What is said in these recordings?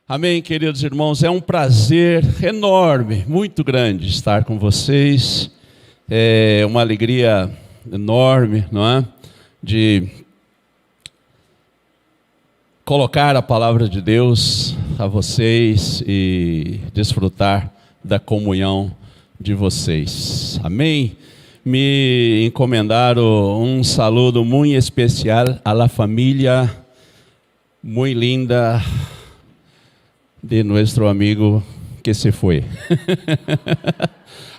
Amém, queridos irmãos, é um prazer enorme, muito grande estar com vocês, é uma alegria enorme, não é? De colocar a palavra de Deus a vocês e desfrutar da comunhão de vocês, amém? Me encomendaram um saludo muito especial a la familia muito linda de nuestro amigo que se fue.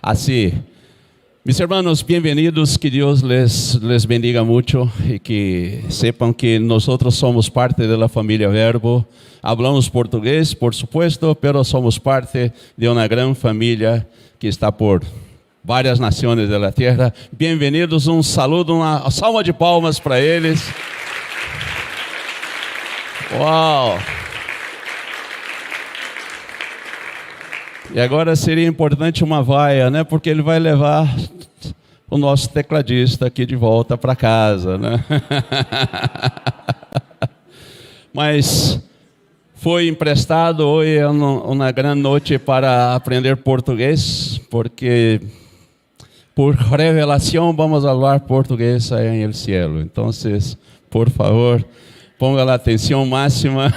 Así, mis hermanos, bienvenidos, que Dios les bendiga mucho y que sepan que nosotros somos parte de la familia Verbo. Hablamos portugués, por supuesto, pero somos parte de una gran familia que está por várias nações da terra. Bem-vindos, um saludo, uma salva de palmas para eles. Uau! E agora seria importante uma vaia, né? Porque ele vai levar o nosso tecladista aqui de volta para casa, né? Mas foi emprestado. Hoje é uma grande noite para aprender português, porque por revelação vamos falar português aí em el cielo. Então, por favor, ponga a atenção máxima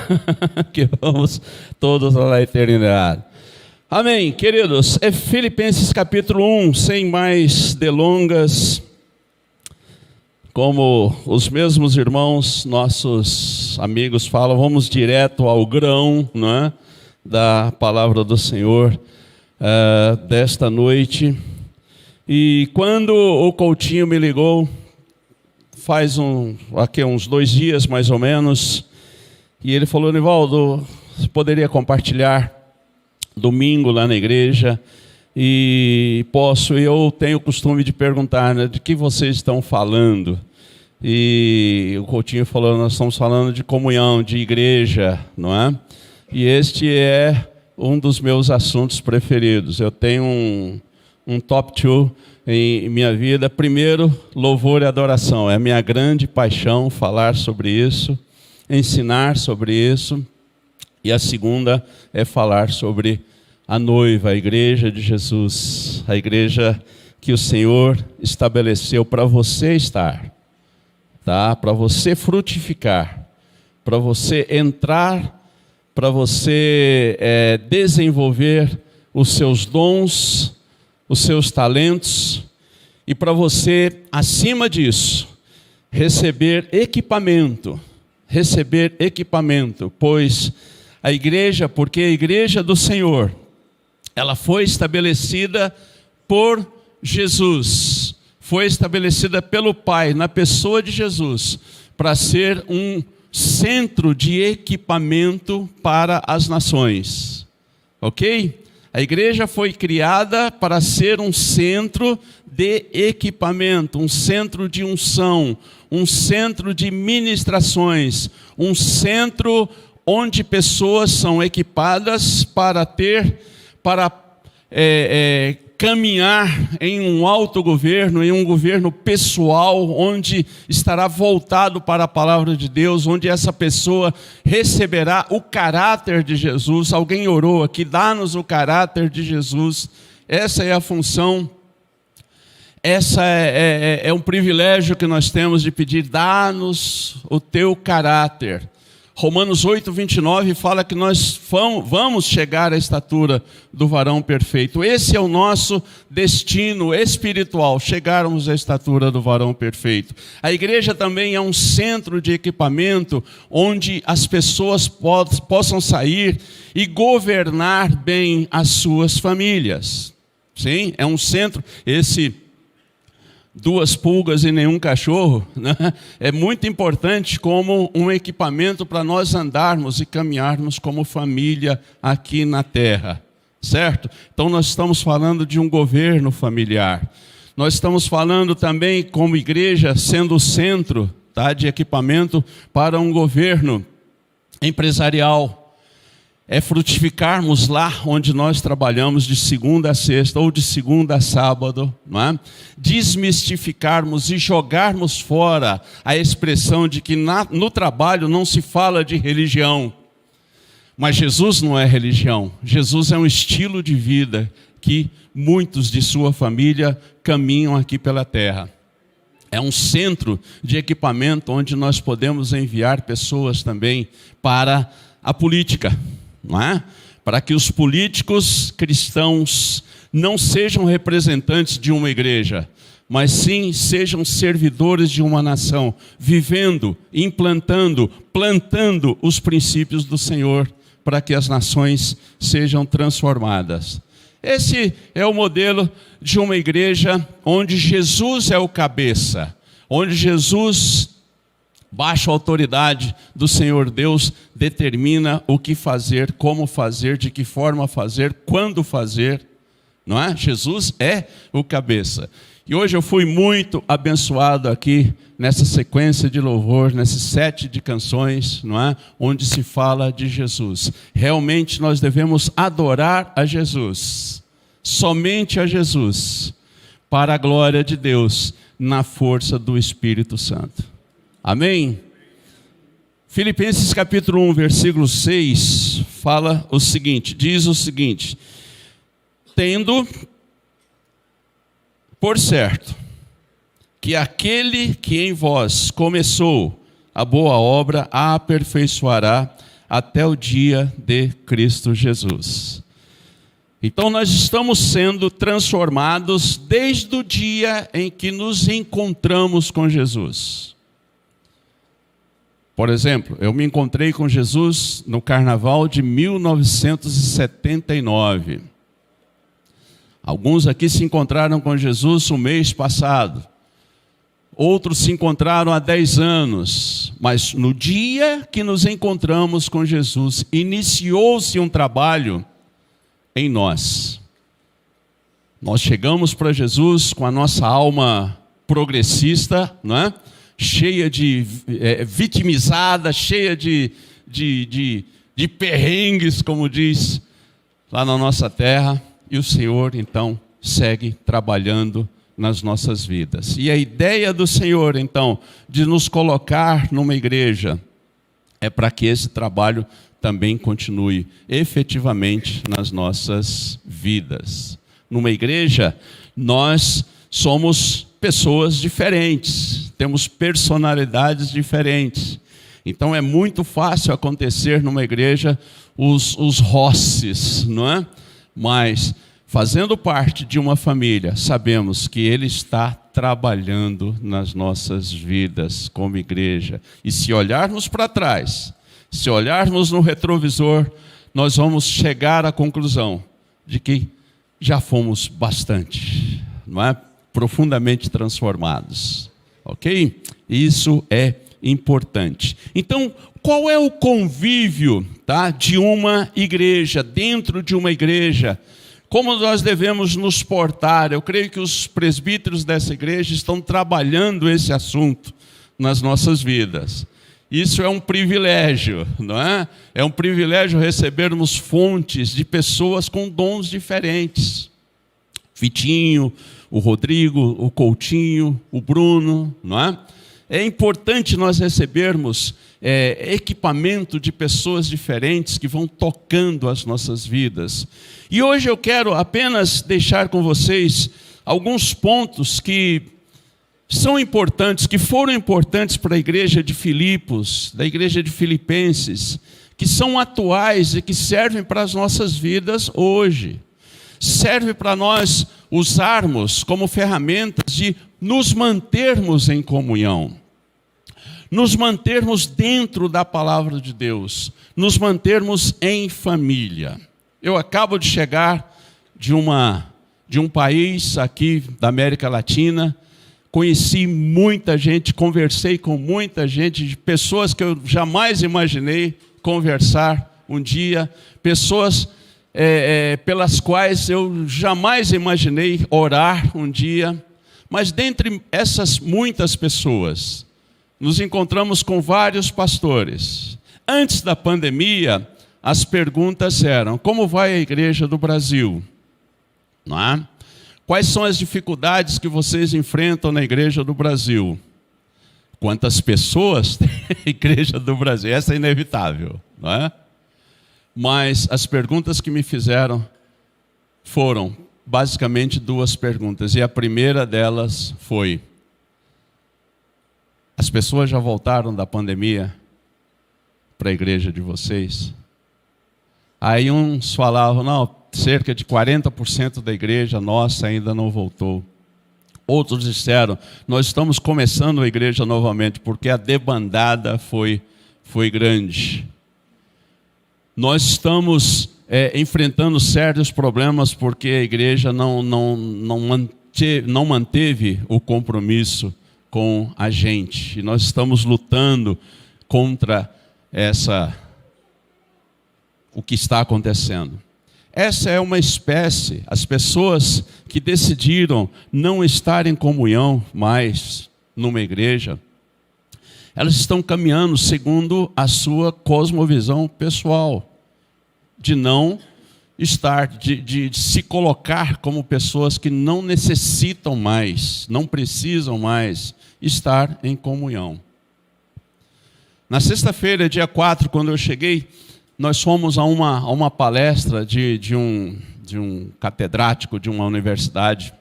que vamos todos à eternidade. Amém, queridos. É Filipenses capítulo 1, sem mais delongas. Como os mesmos irmãos, nossos amigos falam, vamos direto ao grão, né, da palavra do Senhor desta noite. E quando o Coutinho me ligou, faz uns 2 dias mais ou menos, e ele falou: Nivaldo, você poderia compartilhar domingo lá na igreja? E eu tenho o costume de perguntar, né, de que vocês estão falando? E o Coutinho falou: nós estamos falando de comunhão, de igreja, não é? E este é um dos meus assuntos preferidos. Eu tenho um top 2 em minha vida. Primeiro, louvor e adoração. É a minha grande paixão falar sobre isso, ensinar sobre isso. E a segunda é falar sobre a noiva, a igreja de Jesus, a igreja que o Senhor estabeleceu para você estar, tá? Para você frutificar, para você entrar, para você desenvolver os seus dons, os seus talentos, e para você, acima disso, receber equipamento, pois porque a igreja do Senhor, ela foi estabelecida por Jesus, foi estabelecida pelo Pai, na pessoa de Jesus, para ser um centro de equipamento para as nações, ok? A igreja foi criada para ser um centro de equipamento, um centro de unção, um centro de ministrações, um centro onde pessoas são equipadas para caminhar em um autogoverno, em um governo pessoal, onde estará voltado para a palavra de Deus, onde essa pessoa receberá o caráter de Jesus. Alguém orou aqui: dá-nos o caráter de Jesus. Essa é a função, essa é um privilégio que nós temos de pedir: dá-nos o teu caráter. Romanos 8:29 fala que nós vamos chegar à estatura do varão perfeito. Esse é o nosso destino espiritual, chegarmos à estatura do varão perfeito. A igreja também é um centro de equipamento onde as pessoas possam sair e governar bem as suas famílias. Sim, é um centro. 2 pulgas e nenhum cachorro, né? É muito importante como um equipamento para nós andarmos e caminharmos como família aqui na terra, certo? Então nós estamos falando de um governo familiar. Nós estamos falando também como igreja sendo o centro, tá, de equipamento para um governo empresarial. É frutificarmos lá onde nós trabalhamos de segunda a sexta ou de segunda a sábado, não é? Desmistificarmos e jogarmos fora a expressão de que no trabalho não se fala de religião. Mas Jesus não é religião. Jesus é um estilo de vida que muitos de sua família caminham aqui pela terra. É um centro de equipamento onde nós podemos enviar pessoas também para a política, não é? Para que os políticos cristãos não sejam representantes de uma igreja, mas sim sejam servidores de uma nação, vivendo, implantando, plantando os princípios do Senhor para que as nações sejam transformadas. Esse é o modelo de uma igreja onde Jesus é o cabeça, onde Jesus, baixo a autoridade do Senhor Deus, determina o que fazer, como fazer, de que forma fazer, quando fazer, não é? Jesus é o cabeça. E hoje eu fui muito abençoado aqui nessa sequência de louvor, nesses 7 de canções, não é? Onde se fala de Jesus. Realmente nós devemos adorar a Jesus, somente a Jesus, para a glória de Deus, na força do Espírito Santo. Amém? Filipenses capítulo 1, versículo 6, fala o seguinte, diz o seguinte: tendo por certo que aquele que em vós começou a boa obra a aperfeiçoará até o dia de Cristo Jesus. Então nós estamos sendo transformados desde o dia em que nos encontramos com Jesus. Por exemplo, eu me encontrei com Jesus no carnaval de 1979. Alguns aqui se encontraram com Jesus o mês passado. Outros se encontraram há 10 anos. Mas no dia que nos encontramos com Jesus, iniciou-se um trabalho em nós. Nós chegamos para Jesus com a nossa alma progressista, não é? Cheia de vitimizada, cheia de perrengues, como diz lá na nossa terra. E o Senhor, então, segue trabalhando nas nossas vidas. E a ideia do Senhor, então, de nos colocar numa igreja, é para que esse trabalho também continue efetivamente nas nossas vidas. Numa igreja, nós somos pessoas diferentes, temos personalidades diferentes. Então é muito fácil acontecer numa igreja os roces, não é? Mas, fazendo parte de uma família, sabemos que Ele está trabalhando nas nossas vidas como igreja. E se olharmos para trás, se olharmos no retrovisor, nós vamos chegar à conclusão de que já fomos bastante, não é? Profundamente transformados. Ok? Isso é importante. Então, qual é o convívio, tá, de uma igreja, dentro de uma igreja? Como nós devemos nos portar? Eu creio que os presbíteros dessa igreja estão trabalhando esse assunto nas nossas vidas. Isso é um privilégio, não é? É um privilégio recebermos fontes de pessoas com dons diferentes. Vitinho, o Rodrigo, o Coutinho, o Bruno, não é? É importante nós recebermos equipamento de pessoas diferentes que vão tocando as nossas vidas. E hoje eu quero apenas deixar com vocês alguns pontos que são importantes, que foram importantes para a igreja de Filipos, da igreja de Filipenses, que são atuais e que servem para as nossas vidas hoje. Serve para nós usarmos como ferramentas de nos mantermos em comunhão, nos mantermos dentro da palavra de Deus, nos mantermos em família. Eu acabo de chegar de um país aqui da América Latina, conheci muita gente, conversei com muita gente, de pessoas que eu jamais imaginei conversar um dia, pessoas pelas quais eu jamais imaginei orar um dia, mas dentre essas muitas pessoas, nos encontramos com vários pastores. Antes da pandemia, as perguntas eram: como vai a igreja do Brasil? Não é? Quais são as dificuldades que vocês enfrentam na igreja do Brasil? Quantas pessoas tem a igreja do Brasil? Essa é inevitável, não é? mas as perguntas que me fizeram foram basicamente duas perguntas. E a primeira delas foi: as pessoas já voltaram da pandemia para a igreja de vocês? Aí uns falavam: não, cerca de 40% da igreja nossa ainda não voltou. Outros disseram: nós estamos começando a igreja novamente, porque a debandada foi grande. Nós estamos enfrentando sérios problemas, porque a igreja não manteve o compromisso com a gente. E nós estamos lutando contra o que está acontecendo. Essa é uma espécie, as pessoas que decidiram não estar em comunhão mais numa igreja, elas estão caminhando segundo a sua cosmovisão pessoal, de não estar, de se colocar como pessoas que não necessitam mais, não precisam mais estar em comunhão. Na sexta-feira, dia 4, quando eu cheguei, nós fomos a uma palestra de um catedrático de uma universidade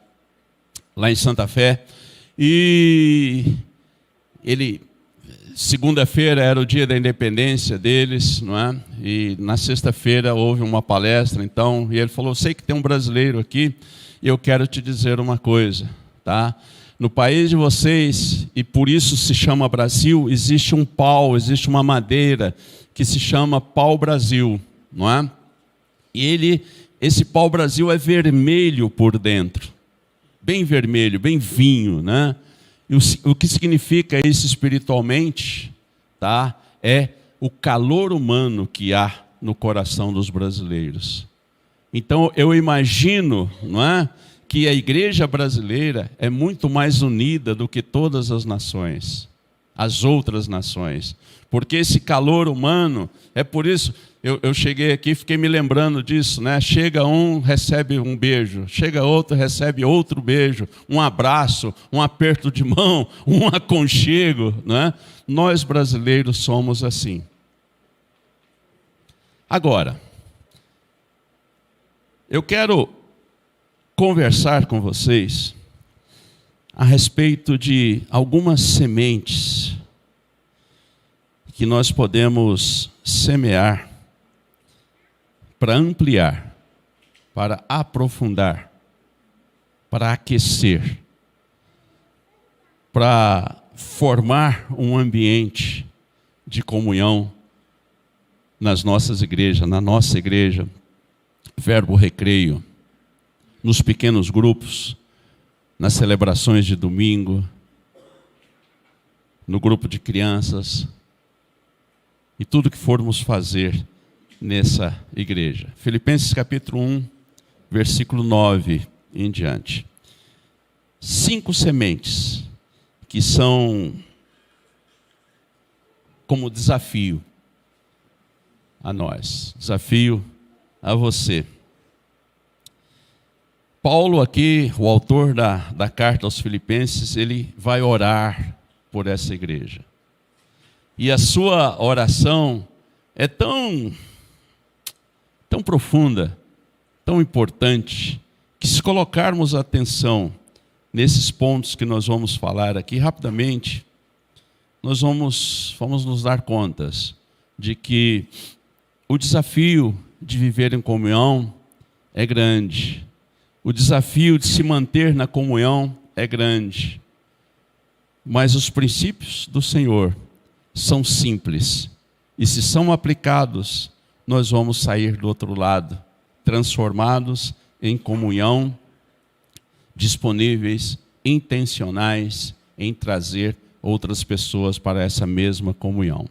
lá em Santa Fé. E segunda-feira era o dia da independência deles, não é? E na sexta-feira houve uma palestra, então, e ele falou: sei que tem um brasileiro aqui e eu quero te dizer uma coisa, tá? No país de vocês, e por isso se chama Brasil, existe um pau, existe uma madeira que se chama pau-brasil, não é? E esse pau-brasil é vermelho por dentro, bem vermelho, bem vinho, né? E o que significa isso espiritualmente, tá? É o calor humano que há no coração dos brasileiros. Então eu imagino, não é, que a igreja brasileira é muito mais unida do que todas as nações, as outras nações. Porque esse calor humano, é por isso, eu cheguei aqui e fiquei me lembrando disso, né? Chega um, recebe um beijo, chega outro, recebe outro beijo, um abraço, um aperto de mão, um aconchego, né? Nós brasileiros somos assim. Agora, eu quero conversar com vocês a respeito de algumas sementes que nós podemos semear para ampliar, para aprofundar, para aquecer, para formar um ambiente de comunhão nas nossas igrejas, na nossa igreja, Verbo Recreio, nos pequenos grupos, nas celebrações de domingo, no grupo de crianças, e tudo que formos fazer nessa igreja. Filipenses capítulo 1, versículo 9 em diante. 5 sementes que são como desafio a nós, desafio a você. Paulo aqui, o autor da carta aos Filipenses, ele vai orar por essa igreja. E a sua oração é tão profunda, tão importante, que se colocarmos atenção nesses pontos que nós vamos falar aqui rapidamente, nós vamos nos dar contas de que o desafio de viver em comunhão é grande. O desafio de se manter na comunhão é grande. Mas os princípios do Senhor são simples. E se são aplicados, nós vamos sair do outro lado, transformados em comunhão, disponíveis, intencionais em trazer outras pessoas para essa mesma comunhão.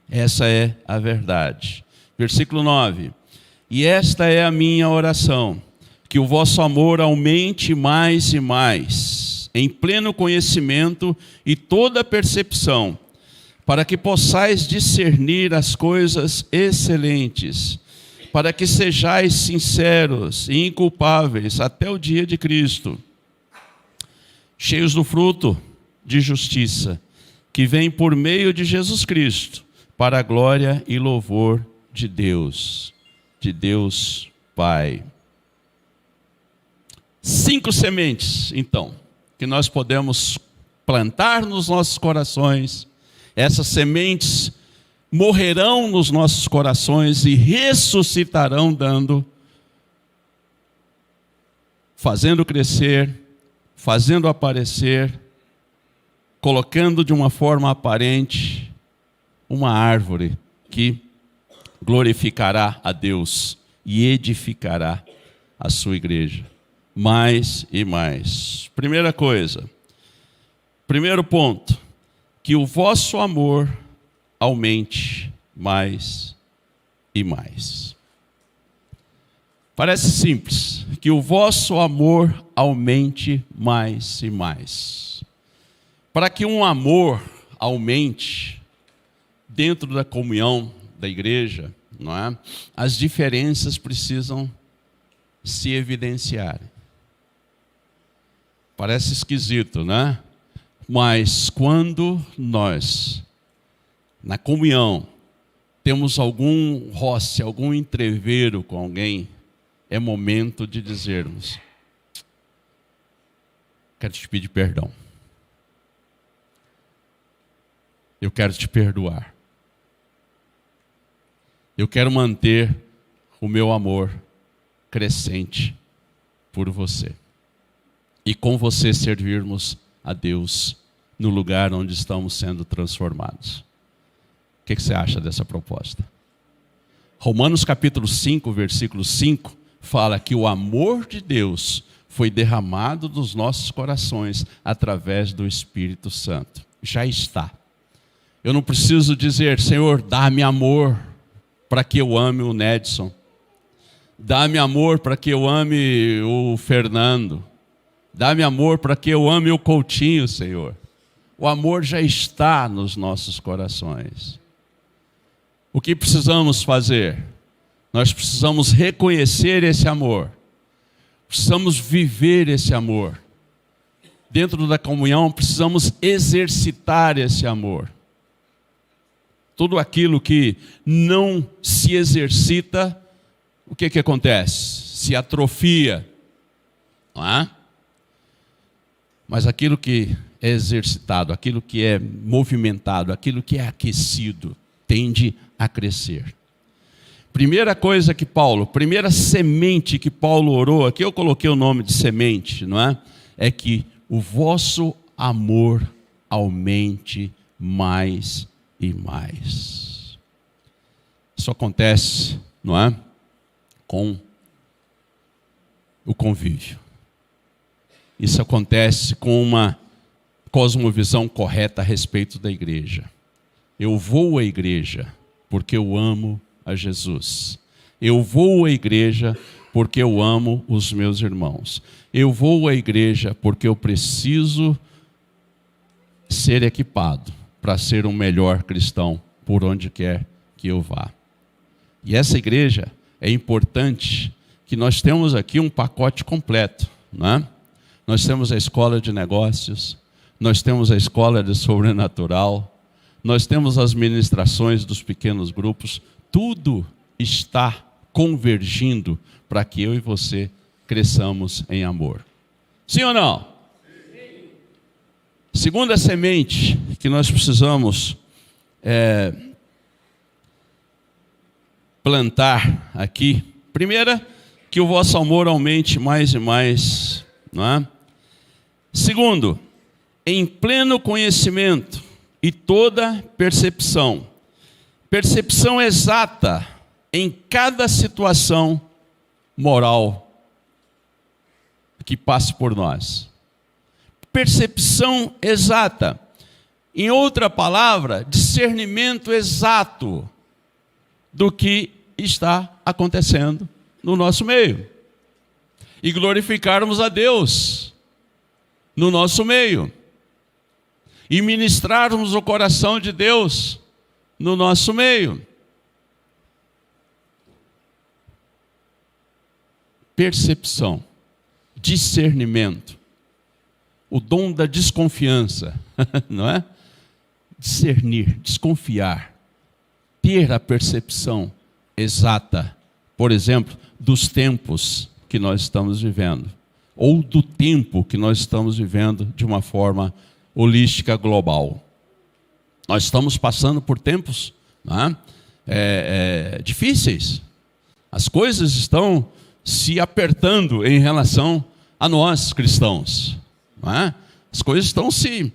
Essa é a verdade. Versículo 9. E esta é a minha oração, que o vosso amor aumente mais e mais, em pleno conhecimento e toda percepção, para que possais discernir as coisas excelentes, para que sejais sinceros e inculpáveis até o dia de Cristo, cheios do fruto de justiça, que vem por meio de Jesus Cristo, para a glória e louvor de Deus Pai. 5 sementes, então, que nós podemos plantar nos nossos corações. Essas sementes morrerão nos nossos corações e ressuscitarão fazendo crescer, fazendo aparecer, colocando de uma forma aparente uma árvore que glorificará a Deus e edificará a sua igreja. Mais e mais. Primeira coisa, primeiro ponto, que o vosso amor aumente mais e mais. Parece simples, que o vosso amor aumente mais e mais. Para que um amor aumente dentro da comunhão da igreja, não é? As diferenças precisam se evidenciar. Parece esquisito, né? Mas quando nós, na comunhão, temos algum roce, algum entreveiro com alguém, é momento de dizermos: quero te pedir perdão. Eu quero te perdoar. Eu quero manter o meu amor crescente por você. E com você servirmos a Deus no lugar onde estamos sendo transformados. O que você acha dessa proposta? Romanos capítulo 5, versículo 5, fala que o amor de Deus foi derramado dos nossos corações através do Espírito Santo. Já está. Eu não preciso dizer: Senhor, dá-me amor para que eu ame o Nedson. Dá-me amor para que eu ame o Fernando. Dá-me amor para que eu ame o Coutinho, Senhor. O amor já está nos nossos corações. O que precisamos fazer? Nós precisamos reconhecer esse amor. Precisamos viver esse amor. Dentro da comunhão, precisamos exercitar esse amor. Tudo aquilo que não se exercita, o que acontece? Se atrofia, não é? Mas aquilo que é exercitado, aquilo que é movimentado, aquilo que é aquecido, tende a crescer. Primeira coisa que primeira semente que Paulo orou, aqui eu coloquei o nome de semente, não é? É que o vosso amor aumente mais e mais. Isso acontece, não é? Com o convívio. Isso acontece com uma cosmovisão correta a respeito da igreja. Eu vou à igreja porque eu amo a Jesus. Eu vou à igreja porque eu amo os meus irmãos. Eu vou à igreja porque eu preciso ser equipado para ser um melhor cristão por onde quer que eu vá. E essa igreja é importante que nós temos aqui um pacote completo, não é? Nós temos a escola de negócios, nós temos a escola de sobrenatural, nós temos as ministrações dos pequenos grupos, tudo está convergindo para que eu e você cresçamos em amor. Sim ou não? Sim. Segunda semente que nós precisamos plantar aqui. Primeira, que o vosso amor aumente mais e mais, não é? Segundo, em pleno conhecimento e toda percepção. Percepção exata em cada situação moral que passe por nós. Percepção exata. Em outra palavra, discernimento exato do que está acontecendo no nosso meio. E glorificarmos a Deus no nosso meio. E ministrarmos o coração de Deus no nosso meio. Percepção, discernimento, o dom da desconfiança, não é? Discernir, desconfiar, ter a percepção exata, por exemplo, dos tempos que nós estamos vivendo, ou do tempo que nós estamos vivendo de uma forma holística global. Nós estamos passando por tempos, né, difíceis. As coisas estão se apertando em relação a nós, cristãos. Não é? As coisas estão se...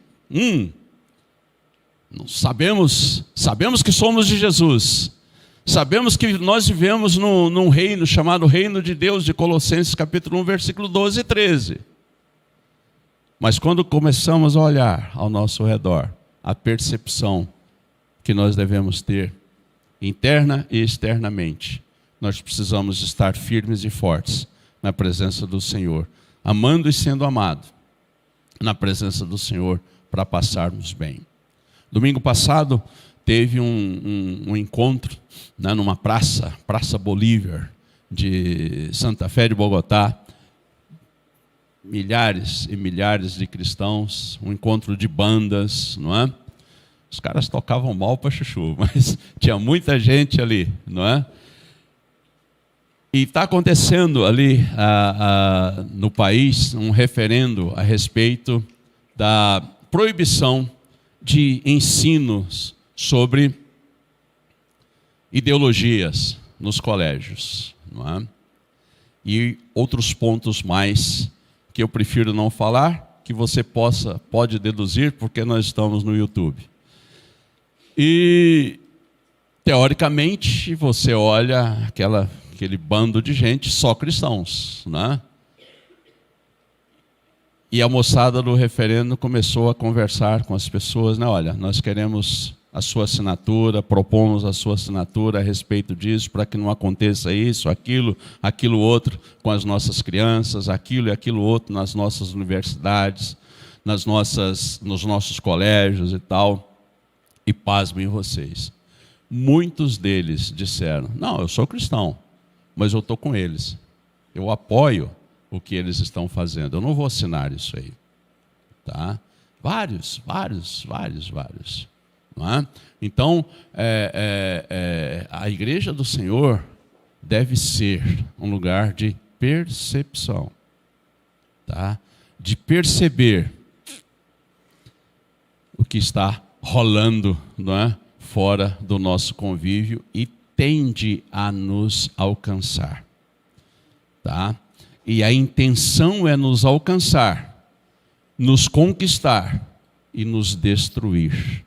Sabemos que somos de Jesus. Sabemos que nós vivemos num reino chamado Reino de Deus, de Colossenses capítulo 1, versículo 12 e 13. Mas quando começamos a olhar ao nosso redor, a percepção que nós devemos ter, interna e externamente, nós precisamos estar firmes e fortes na presença do Senhor, amando e sendo amado na presença do Senhor, para passarmos bem. Domingo passado teve um encontro, né, numa Praça Bolívar de Santa Fé de Bogotá. Milhares e milhares de cristãos, um encontro de bandas, não é? Os caras tocavam mal para chuchu, mas tinha muita gente ali, não é? E está acontecendo ali no país um referendo a respeito da proibição de ensinos sobre ideologias nos colégios, não é? E outros pontos mais que eu prefiro não falar, que você pode deduzir, porque nós estamos no YouTube. E, teoricamente, você olha aquele bando de gente, só cristãos, né? E a moçada do referendo começou a conversar com as pessoas, né? Olha, nós queremos a sua assinatura, propomos a sua assinatura a respeito disso, para que não aconteça isso, aquilo outro com as nossas crianças, aquilo e aquilo outro nas nossas universidades, nos nossos colégios e tal. E pasmem vocês, muitos deles disseram, não, eu sou cristão, mas eu estou com eles, eu apoio o que eles estão fazendo, eu não vou assinar isso aí. Tá? Vários. Não é? Então, a igreja do Senhor deve ser um lugar de percepção, tá? De perceber o que está rolando, não é? Fora do nosso convívio e tende a nos alcançar. Tá? E a intenção é nos alcançar, nos conquistar e nos destruir.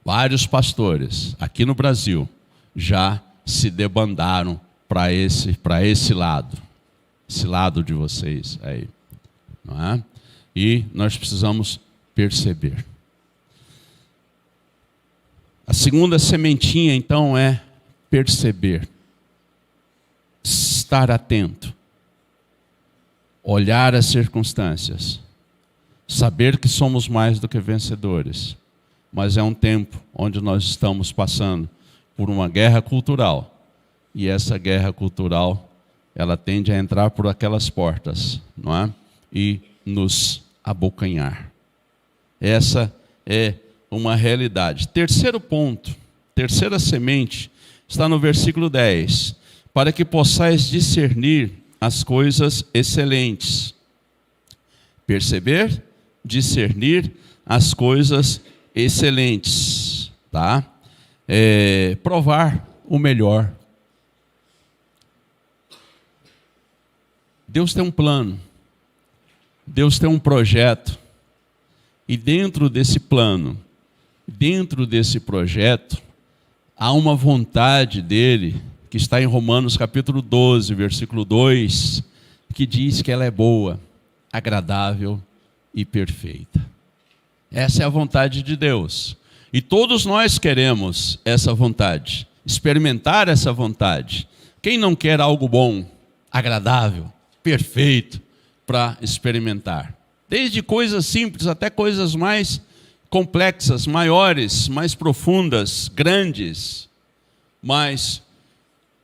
Vários pastores aqui no Brasil já se debandaram para esse lado de vocês aí, não é? E nós precisamos perceber. A segunda sementinha, então, é perceber, estar atento, olhar as circunstâncias, saber que somos mais do que vencedores, mas é um tempo onde nós estamos passando por uma guerra cultural, e essa guerra cultural, ela tende a entrar por aquelas portas, não é? E nos abocanhar. Essa é uma realidade. Terceiro ponto, terceira semente, está no versículo 10. Para que possais discernir as coisas excelentes. Perceber, discernir as coisas excelentes. Tá? Provar o melhor. Deus tem um plano. Deus tem um projeto. E dentro desse plano, dentro desse projeto, há uma vontade dele, que está em Romanos capítulo 12, versículo 2, que diz que ela é boa, agradável e perfeita. Essa é a vontade de Deus. E todos nós queremos essa vontade, experimentar essa vontade. Quem não quer algo bom, agradável, perfeito, para experimentar? Desde coisas simples até coisas mais complexas, maiores, mais profundas, grandes. Mas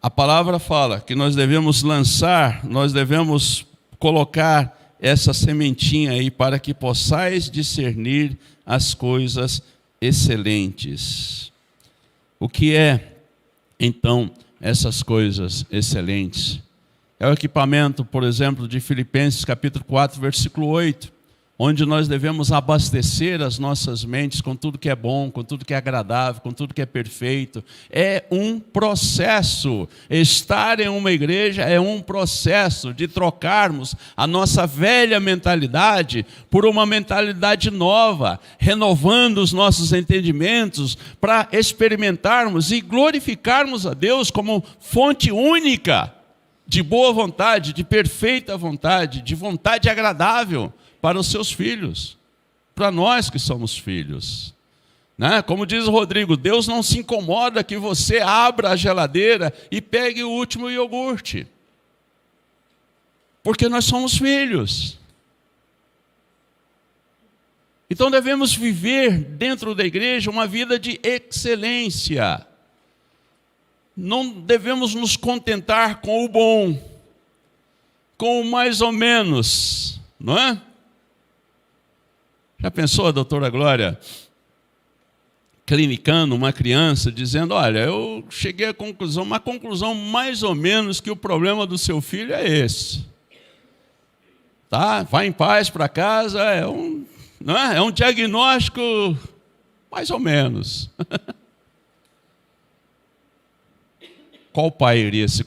a palavra fala que nós devemos lançar, nós devemos colocar essa sementinha aí para que possais discernir as coisas excelentes. O que é Então, essas coisas excelentes. É o equipamento, por exemplo, de Filipenses capítulo 4, versículo 8, onde nós devemos abastecer as nossas mentes com tudo que é bom, com tudo que é agradável, com tudo que é perfeito. É um processo. Estar em uma igreja é um processo de trocarmos a nossa velha mentalidade por uma mentalidade nova, renovando os nossos entendimentos para experimentarmos e glorificarmos a Deus como fonte única de boa vontade, de perfeita vontade, de vontade agradável para os seus filhos, para nós que somos filhos. Né? Como diz o Rodrigo, Deus não se incomoda que você abra a geladeira e pegue o último iogurte, porque nós somos filhos. Então devemos viver dentro da igreja uma vida de excelência. Não devemos nos contentar com o bom, com o mais ou menos, não é? Já pensou a doutora Glória clinicando uma criança, dizendo, olha, eu cheguei à conclusão, uma conclusão mais ou menos que o problema do seu filho é esse. Tá? Vai em paz para casa, não é? É um diagnóstico mais ou menos. Qual pai iria se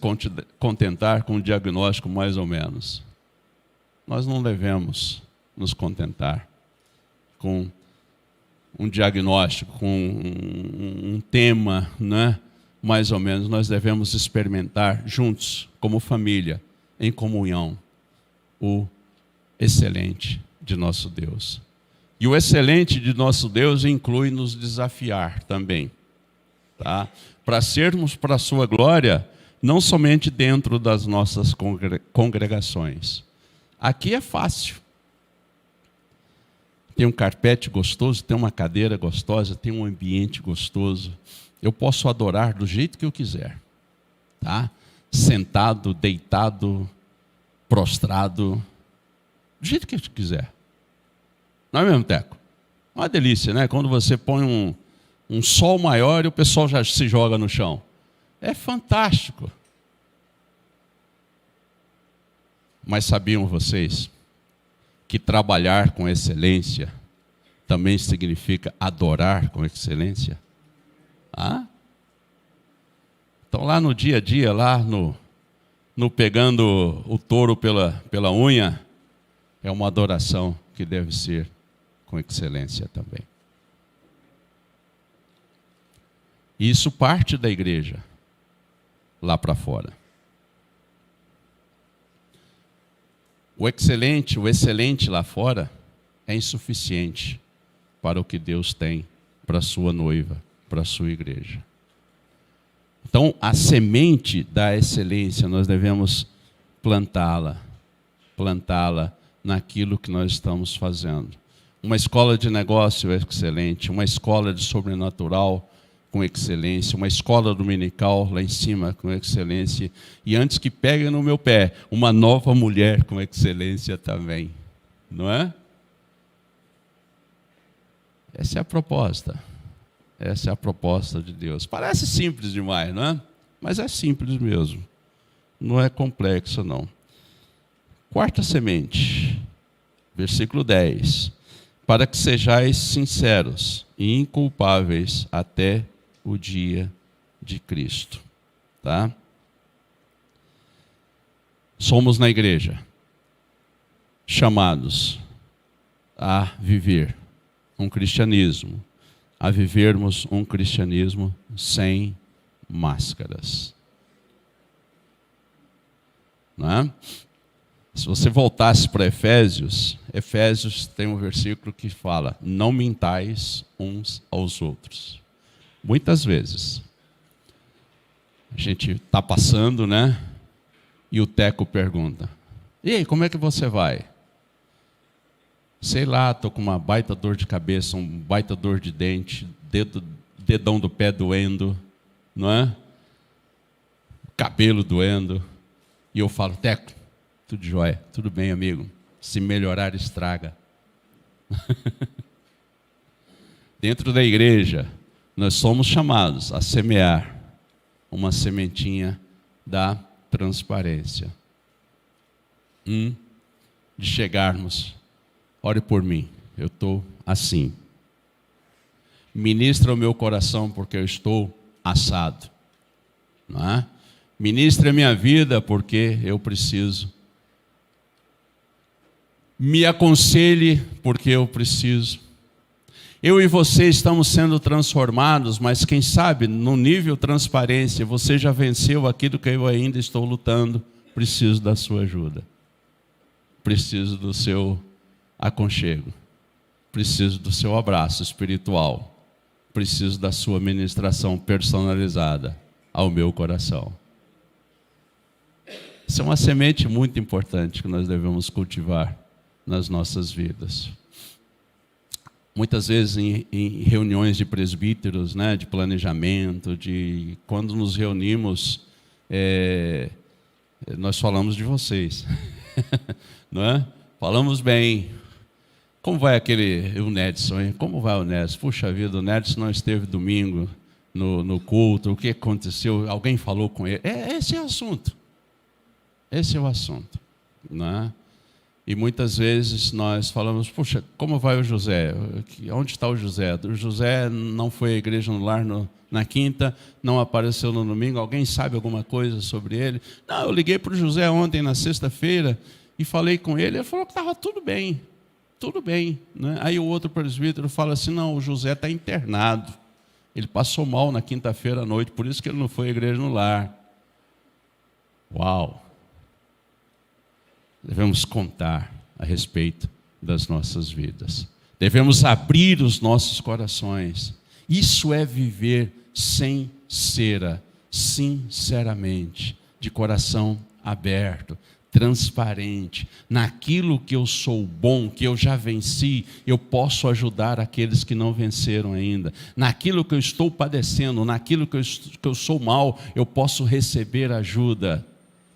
contentar com um diagnóstico mais ou menos? Nós não devemos nos contentar com um diagnóstico, com um tema, né? Mais ou menos. Nós devemos experimentar juntos, como família, em comunhão, o excelente de nosso Deus. E o excelente de nosso Deus inclui nos desafiar também, tá? Para sermos para a sua glória, não somente dentro das nossas congregações. Aqui é fácil. Tem um carpete gostoso, tem uma cadeira gostosa, tem um ambiente gostoso. Eu posso adorar do jeito que eu quiser. Tá? Sentado, deitado, prostrado, do jeito que eu quiser. Não é mesmo, Teco? É uma delícia, né? Quando você põe um sol maior e o pessoal já se joga no chão. É fantástico. Mas sabiam vocês que trabalhar com excelência também significa adorar com excelência? Ah? Então lá no dia a dia, lá no pegando o touro pela unha, é uma adoração que deve ser com excelência também. E isso parte da igreja, lá para fora. O excelente lá fora é insuficiente para o que Deus tem para a sua noiva, para a sua igreja. Então, a semente da excelência, nós devemos plantá-la naquilo que nós estamos fazendo. Uma escola de negócio excelente, uma escola de sobrenatural com excelência, uma escola dominical lá em cima com excelência, e antes que peguem no meu pé, uma nova mulher com excelência também, não é? Essa é a proposta, essa é a proposta de Deus. Parece simples demais, não é? Mas é simples mesmo, não é complexo não. Quarta semente, versículo 10, para que sejais sinceros e inculpáveis até o dia de Cristo, tá? Somos na igreja chamados a viver um cristianismo, a vivermos um cristianismo sem máscaras, não é? Se você voltasse para Efésios tem um versículo que fala, não mintais uns aos outros. Muitas vezes, a gente está passando, né? E o Teco pergunta, e aí, como é que você vai? Sei lá, estou com uma baita dor de cabeça, um baita dor de dente, dedão do pé doendo, não é? Cabelo doendo. E eu falo, Teco, tudo jóia, tudo bem, amigo. Se melhorar, estraga. Dentro da igreja, nós somos chamados a semear uma sementinha da transparência. De chegarmos, ore por mim, eu estou assim. Ministra o meu coração porque eu estou assado. Não é? Ministre a minha vida porque eu preciso. Me aconselhe porque eu preciso. Eu e você estamos sendo transformados, mas quem sabe no nível transparência você já venceu aquilo que eu ainda estou lutando. Preciso da sua ajuda. Preciso do seu aconchego. Preciso do seu abraço espiritual. Preciso da sua ministração personalizada ao meu coração. Isso é uma semente muito importante que nós devemos cultivar nas nossas vidas. Muitas vezes em reuniões de presbíteros, né, de planejamento, quando nos reunimos, nós falamos de vocês, não é? Falamos bem. Como vai o Nedson, hein? Como vai o Nedson? Puxa vida, o Nedson não esteve domingo no culto, o que aconteceu? Alguém falou com ele? Esse é o assunto. Esse é o assunto, não é? E muitas vezes nós falamos, puxa, como vai o José? Onde está o José? O José não foi à igreja no lar na quinta, não apareceu no domingo, alguém sabe alguma coisa sobre ele? Não, eu liguei para o José ontem, na sexta-feira, e falei com ele falou que estava tudo bem, né? Aí o outro presbítero fala assim, não, o José está internado, ele passou mal na quinta-feira à noite, por isso que ele não foi à igreja no lar. Uau! Devemos contar a respeito das nossas vidas. Devemos abrir os nossos corações. Isso é viver sem cera, sinceramente, de coração aberto, transparente. Naquilo que eu sou bom, que eu já venci, eu posso ajudar aqueles que não venceram ainda. Naquilo que eu estou padecendo, naquilo que eu sou mal, eu posso receber ajuda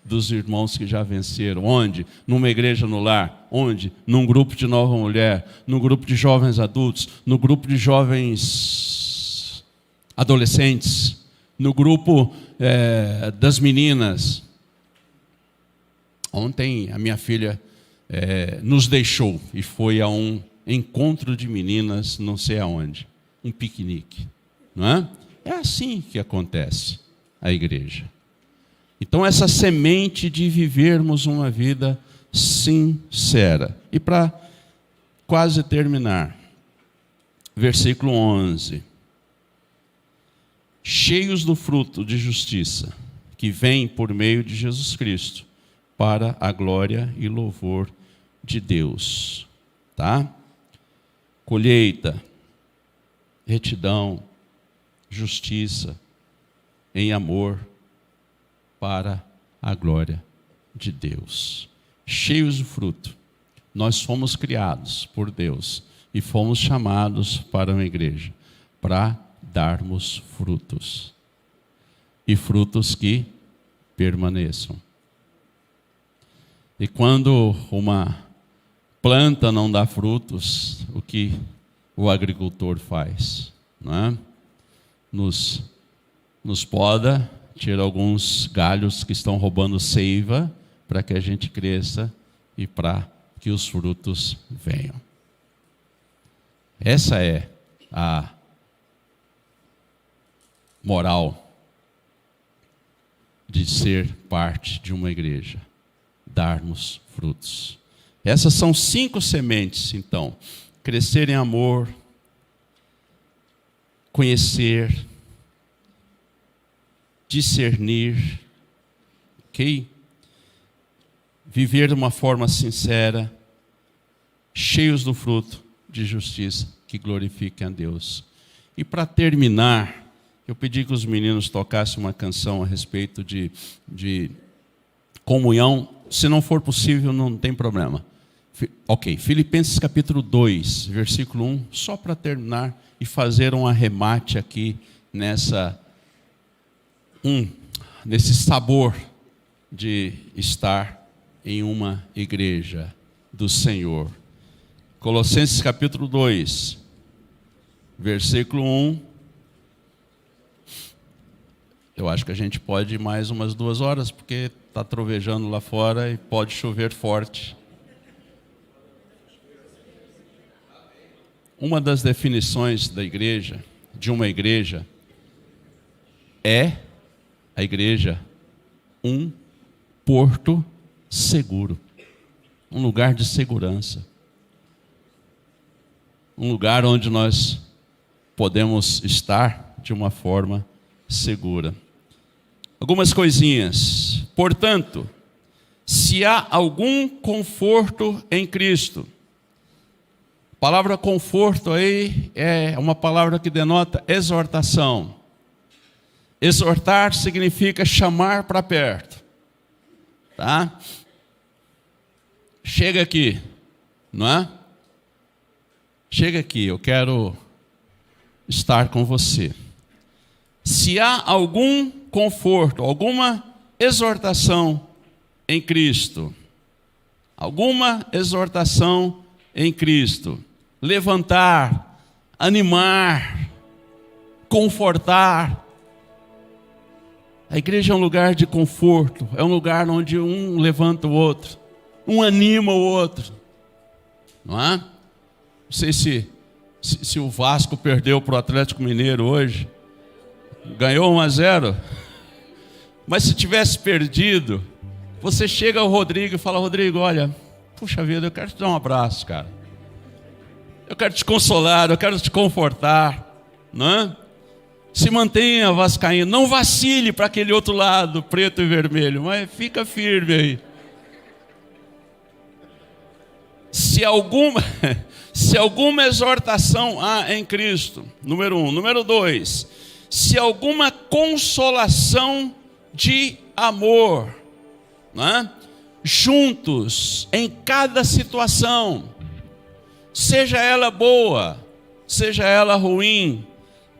dos irmãos que já venceram. Onde? Numa igreja no lar. Onde? Num grupo de nova mulher, num grupo de jovens adultos, no grupo de jovens adolescentes, no grupo das meninas. Ontem a minha filha nos deixou e foi a um encontro de meninas, não sei aonde, um piquenique, não é? É assim que acontece a igreja. Então, essa semente de vivermos uma vida sincera. E para quase terminar, versículo 11. Cheios do fruto de justiça, que vem por meio de Jesus Cristo, para a glória e louvor de Deus. Tá? Colheita, retidão, justiça, em amor, para a glória de Deus. Cheios de fruto. Nós fomos criados por Deus e fomos chamados para uma igreja para darmos frutos. E frutos que permaneçam. E quando uma planta não dá frutos, o que o agricultor faz? Não é? Nos poda, tira alguns galhos que estão roubando seiva para que a gente cresça e para que os frutos venham. Essa é a moral de ser parte de uma igreja, darmos frutos. Essas são 5 sementes, então. Crescer em amor, conhecer, discernir, ok? Viver de uma forma sincera, cheios do fruto de justiça, que glorifiquem a Deus. E para terminar, eu pedi que os meninos tocassem uma canção a respeito de comunhão. Se não for possível, não tem problema. Ok, Filipenses capítulo 2, versículo 1, só para terminar e fazer um arremate aqui nesse sabor de estar em uma igreja do Senhor. Colossenses capítulo 2, versículo 1. Eu acho que a gente pode ir mais umas 2 horas, porque está trovejando lá fora e pode chover forte. Uma das definições da igreja, de uma igreja, é a igreja um porto seguro, um lugar de segurança, um lugar onde nós podemos estar de uma forma segura. Algumas coisinhas. Portanto, se há algum conforto em Cristo. A palavra conforto aí é uma palavra que denota exortação. Exortar significa chamar para perto. Tá? Chega aqui, não é? Chega aqui, eu quero estar com você. Se há algum conforto, alguma exortação em Cristo, alguma exortação em Cristo, levantar, animar, confortar. A igreja é um lugar de conforto, é um lugar onde um levanta o outro, um anima o outro, não é? Não sei se o Vasco perdeu para o Atlético Mineiro hoje, ganhou 1-0, mas se tivesse perdido, você chega ao Rodrigo e fala: Rodrigo, olha, puxa vida, eu quero te dar um abraço, cara. Eu quero te consolar, eu quero te confortar, não é? Se mantenha vascaíno, não vacile para aquele outro lado, preto e vermelho, mas fica firme aí. Se alguma exortação há em Cristo, número 1. Número 2, se alguma consolação de amor, né? Juntos, em cada situação, seja ela boa, seja ela ruim,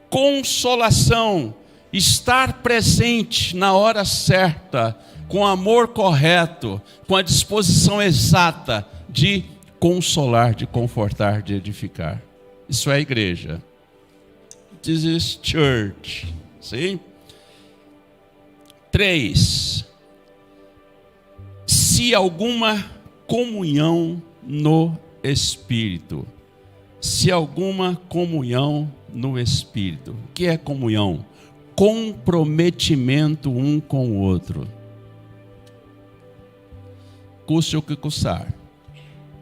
consolação, estar presente na hora certa, com o amor correto, com a disposição exata de consolar, de confortar, de edificar. Isso é a igreja. This is church. Sim? 3. Se alguma comunhão no Espírito. Se alguma comunhão no Espírito. O que é comunhão? Comprometimento um com o outro. Custe o que custar,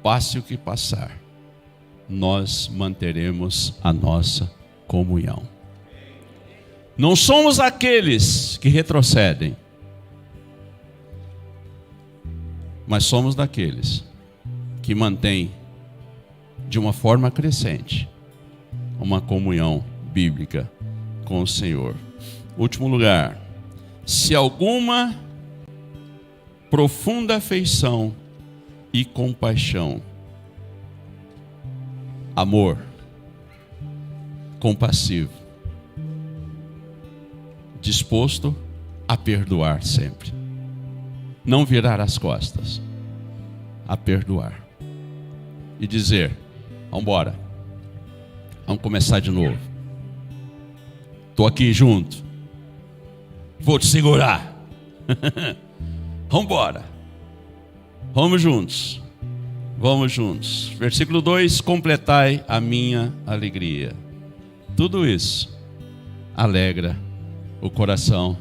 passe o que passar, nós manteremos a nossa comunhão. Não somos aqueles que retrocedem, mas somos daqueles que mantêm de uma forma crescente uma comunhão bíblica com o Senhor. Último lugar, se alguma profunda afeição e compaixão, amor, compassivo, disposto a perdoar sempre, não virar as costas, a perdoar e dizer: vamos embora, vamos começar de novo, estou aqui junto, vou te segurar, vamos embora, vamos juntos. Vamos juntos. Versículo 2: completai a minha alegria. Tudo isso alegra o coração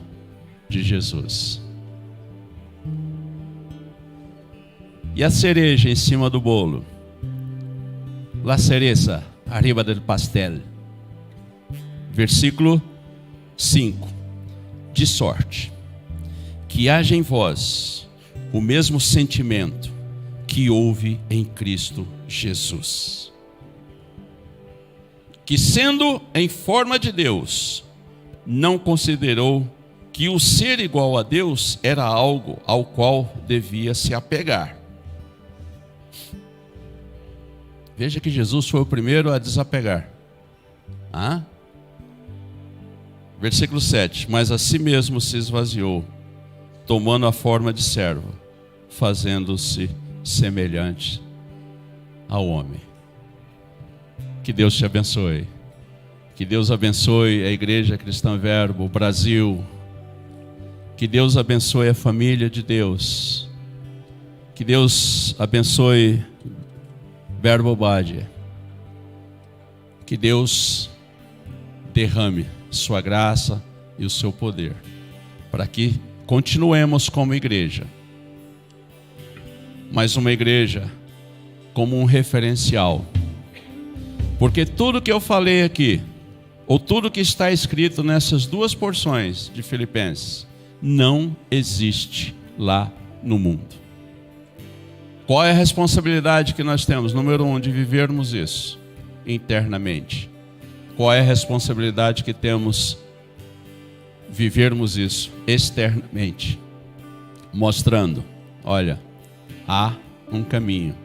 de Jesus. E a cereja em cima do bolo? La cereza arriba del pastel. Versículo 5: de sorte que haja em vós o mesmo sentimento que houve em Cristo Jesus, que sendo em forma de Deus, não considerou que o ser igual a Deus era algo ao qual devia se apegar. Veja que Jesus foi o primeiro a desapegar. Versículo 7: mas a si mesmo se esvaziou, tomando a forma de servo, fazendo-se semelhante ao homem. Que Deus te abençoe. Que Deus abençoe a Igreja Cristã Verbo, o Brasil, Que Deus abençoe a família de Deus. Que Deus abençoe Verbo Bade. Que Deus derrame sua graça e o seu poder, para que continuemos como igreja, mas uma igreja como um referencial, porque tudo que eu falei aqui, ou tudo que está escrito nessas duas porções de Filipenses, não existe lá no mundo. Qual é a responsabilidade que nós temos? Número 1, de vivermos isso internamente. Qual é a responsabilidade que temos? Vivermos isso externamente, mostrando, olha, há um caminho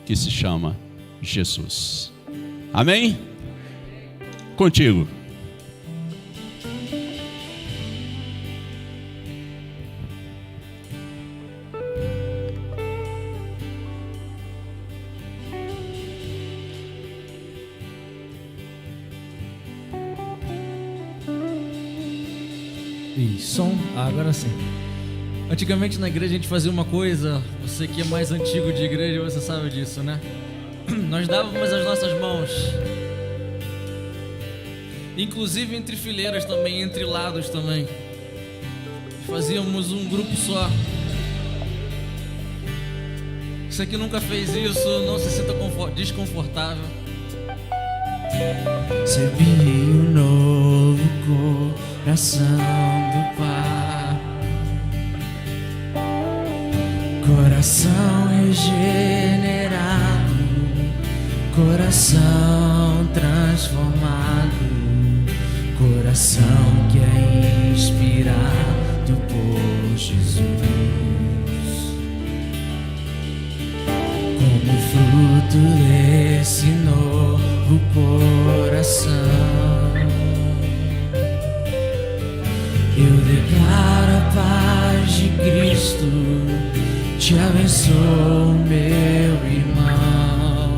que se chama Jesus. Amém? Contigo. E som, agora sim. Antigamente na igreja a gente fazia uma coisa, você que é mais antigo de igreja, você sabe disso, né? Nós dávamos as nossas mãos, inclusive entre fileiras também, entre lados também. Fazíamos um grupo só. Você que nunca fez isso, não se sinta desconfortável. Recebi um novo coração do Pai, coração regenerado, coração transformado, coração que é inspirado por Jesus. Como fruto desse novo coração, eu declaro a paz de Cristo, te abençoo, meu irmão.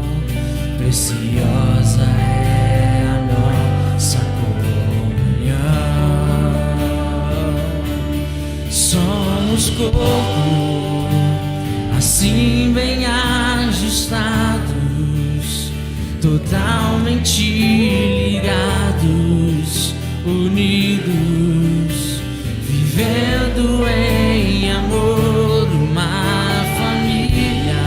Preciosa é a nossa comunhão. Somos corpo, assim bem ajustados, totalmente ligados, unidos, vivendo em amor, uma família,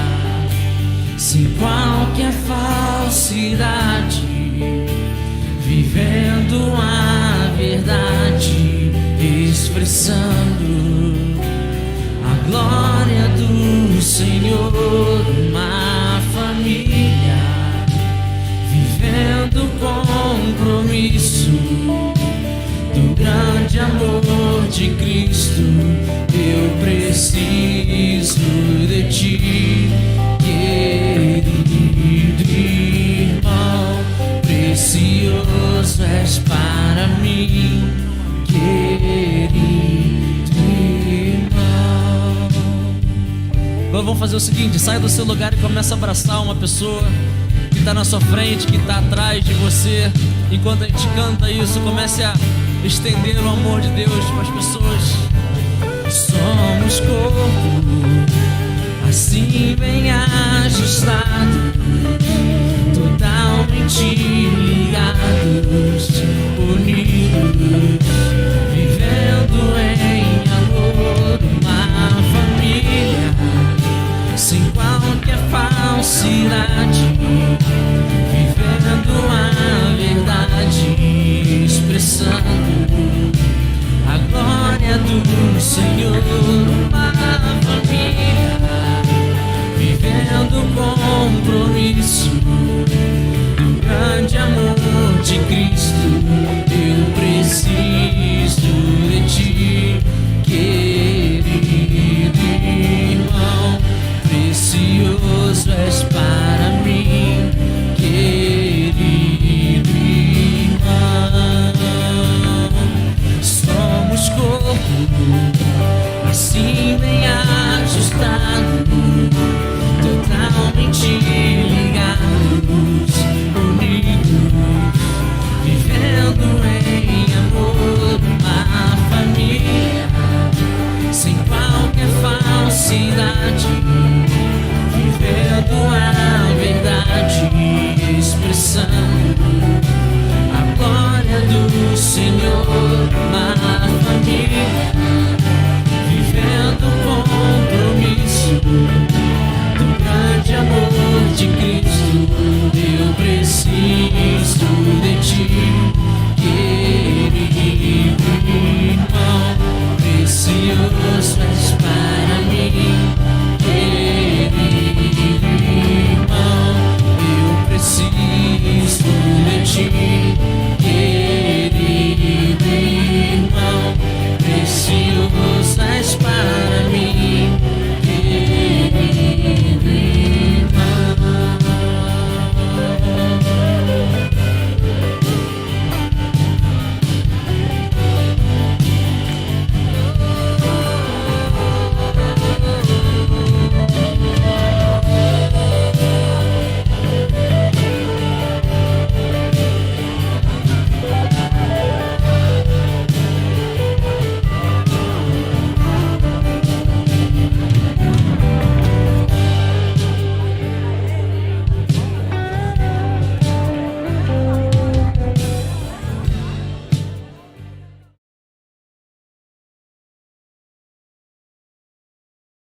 sem qualquer falsidade, vivendo a verdade, expressando a glória do Senhor, uma família, vivendo compromisso do grande amor de Cristo. Eu preciso de ti, querido irmão, precioso és para mim, querido irmão. Agora vamos fazer o seguinte, sai do seu lugar e começa a abraçar uma pessoa que está na sua frente, que está atrás de você. Enquanto a gente canta isso, comece a estender o amor de Deus para as pessoas. Somos corpo, assim bem ajustado, totalmente ligados, unidos, vivendo em amor, uma família, sem qualquer falsidade, vivendo a verdade, expressando a glória do Senhor, uma família, vivendo compromisso do grande amor de Cristo. Eu preciso de ti, querido irmão, precioso és para mim, querido irmão. Somos corpo, assim bem ajustado, totalmente ligados, unidos, vivendo em na família.